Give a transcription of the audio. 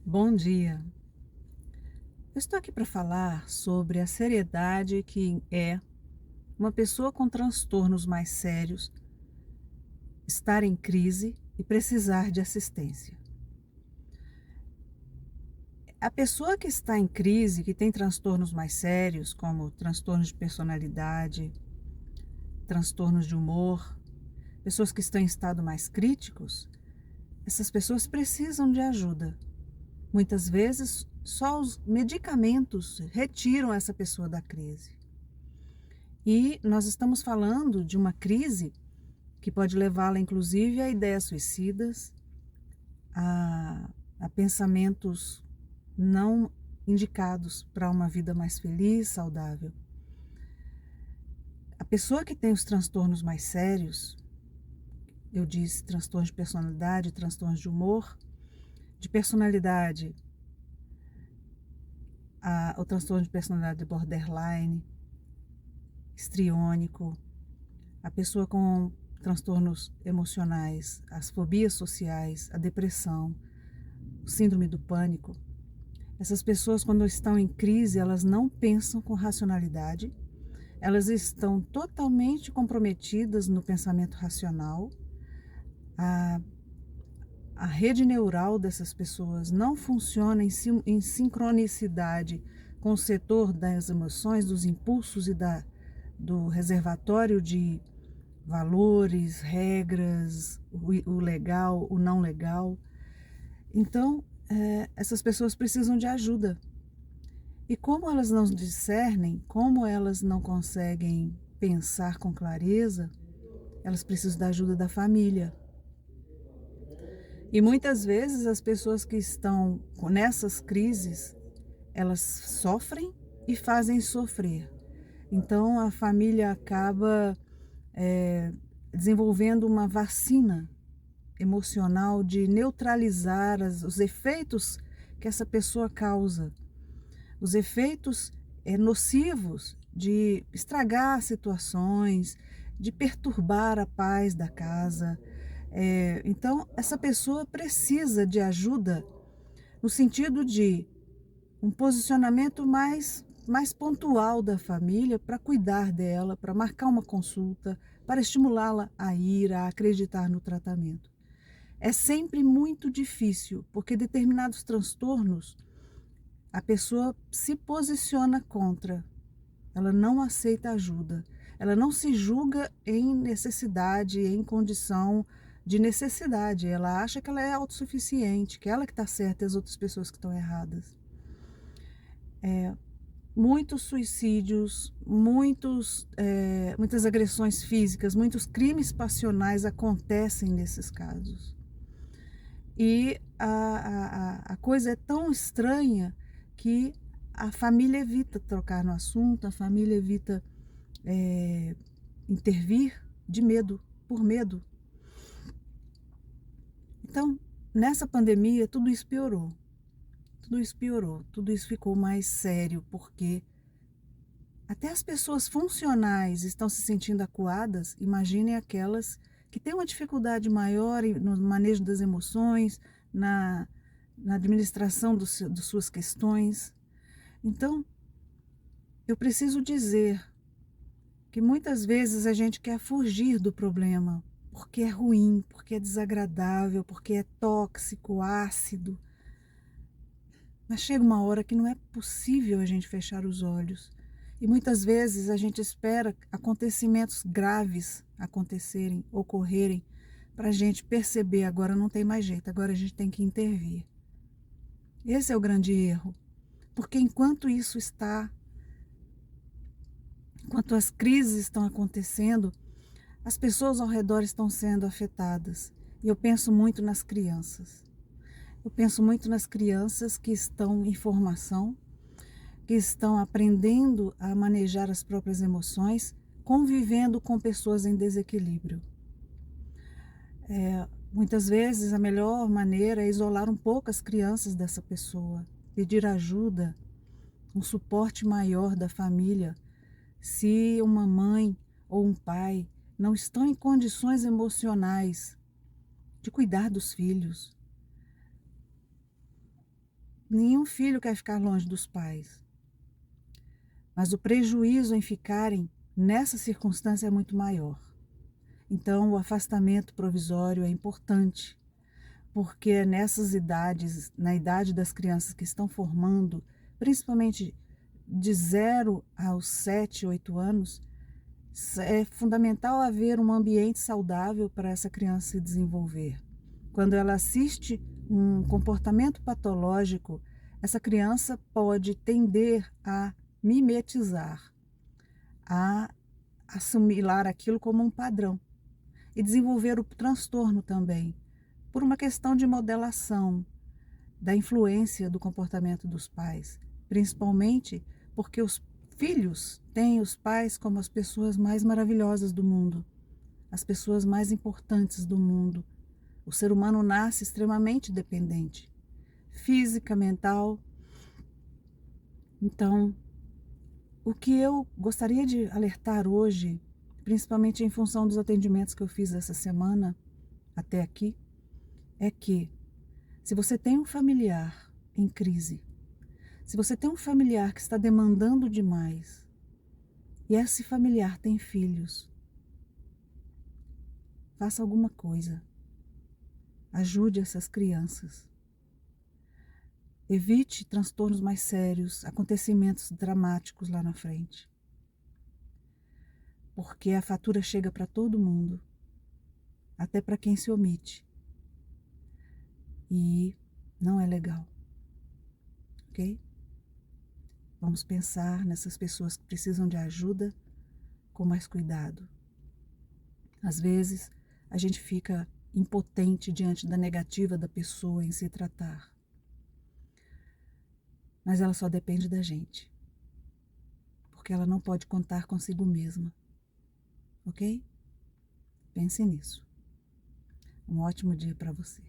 Bom dia. Eu estou aqui para falar sobre a seriedade que é uma pessoa com transtornos mais sérios estar em crise e precisar de assistência. A pessoa que está em crise, que tem transtornos mais sérios, como transtornos de personalidade, transtornos de humor, pessoas que estão em estado mais críticos, essas pessoas precisam de ajuda. Muitas vezes, só os medicamentos retiram essa pessoa da crise. E nós estamos falando de uma crise que pode levá-la, inclusive, a ideias suicidas, a pensamentos não indicados para uma vida mais feliz, saudável. A pessoa que tem os transtornos mais sérios, eu disse transtornos de personalidade, transtornos de humor, de personalidade, o transtorno de personalidade borderline, histriônico, a pessoa com transtornos emocionais, as fobias sociais, a depressão, o síndrome do pânico. Essas pessoas, quando estão em crise, elas não pensam com racionalidade, elas estão totalmente comprometidas no pensamento racional. A, a rede neural dessas pessoas não funciona em sincronicidade com o setor das emoções, dos impulsos e do reservatório de valores, regras, o legal, o não legal. Então, essas pessoas precisam de ajuda. E como elas não discernem, como elas não conseguem pensar com clareza, elas precisam da ajuda da família. E muitas vezes as pessoas que estão nessas crises, elas sofrem e fazem sofrer. Então a família acaba desenvolvendo uma vacina emocional de neutralizar os efeitos que essa pessoa causa, os efeitos nocivos de estragar situações, de perturbar a paz da casa. Então, essa pessoa precisa de ajuda no sentido de um posicionamento mais pontual da família para cuidar dela, para marcar uma consulta, para estimulá-la a ir, a acreditar no tratamento. É sempre muito difícil, porque determinados transtornos a pessoa se posiciona contra, ela não aceita ajuda, ela não se julga em necessidade, em condição de necessidade, ela acha que ela é autossuficiente, que ela que está certa e as outras pessoas que estão erradas. Muitos suicídios, muitas agressões físicas, muitos crimes passionais acontecem nesses casos. E a coisa é tão estranha que a família evita trocar no assunto, a família evita intervir de medo, por medo. Então, nessa pandemia, tudo isso piorou. Tudo isso piorou, tudo isso ficou mais sério, porque até as pessoas funcionais estão se sentindo acuadas, imaginem aquelas que têm uma dificuldade maior no manejo das emoções, na administração de suas questões. Então, eu preciso dizer que muitas vezes a gente quer fugir do problema, porque é ruim, porque é desagradável, porque é tóxico, ácido. Mas chega uma hora que não é possível a gente fechar os olhos. E muitas vezes a gente espera acontecimentos graves acontecerem, ocorrerem, para a gente perceber, agora não tem mais jeito, agora a gente tem que intervir. Esse é o grande erro. Porque enquanto as crises estão acontecendo, as pessoas ao redor estão sendo afetadas. E eu penso muito nas crianças. Eu penso muito nas crianças que estão em formação, que estão aprendendo a manejar as próprias emoções, convivendo com pessoas em desequilíbrio. Muitas vezes a melhor maneira é isolar um pouco as crianças dessa pessoa, pedir ajuda, um suporte maior da família. Se uma mãe ou um pai não estão em condições emocionais de cuidar dos filhos, Nenhum filho quer ficar longe dos pais, mas o prejuízo em ficarem nessa circunstância é muito maior. Então, o afastamento provisório é importante, porque é nessas idades, na idade das crianças que estão formando, principalmente de 0 aos 7, 8 anos, é fundamental haver um ambiente saudável para essa criança se desenvolver. Quando ela assiste um comportamento patológico, essa criança pode tender a mimetizar, a assimilar aquilo como um padrão e desenvolver o transtorno também, por uma questão de modelação da influência do comportamento dos pais, principalmente porque os filhos têm os pais como as pessoas mais maravilhosas do mundo, as pessoas mais importantes do mundo. O ser humano nasce extremamente dependente, física, mental. Então, o que eu gostaria de alertar hoje, principalmente em função dos atendimentos que eu fiz essa semana até aqui, é que se você tem um familiar em crise, se você tem um familiar que está demandando demais e esse familiar tem filhos, faça alguma coisa. Ajude essas crianças. Evite transtornos mais sérios, acontecimentos dramáticos lá na frente. Porque a fatura chega para todo mundo, até para quem se omite. E não é legal. Ok? Vamos pensar nessas pessoas que precisam de ajuda com mais cuidado. Às vezes, a gente fica impotente diante da negativa da pessoa em se tratar. Mas ela só depende da gente. Porque ela não pode contar consigo mesma. Ok? Pense nisso. Um ótimo dia para você.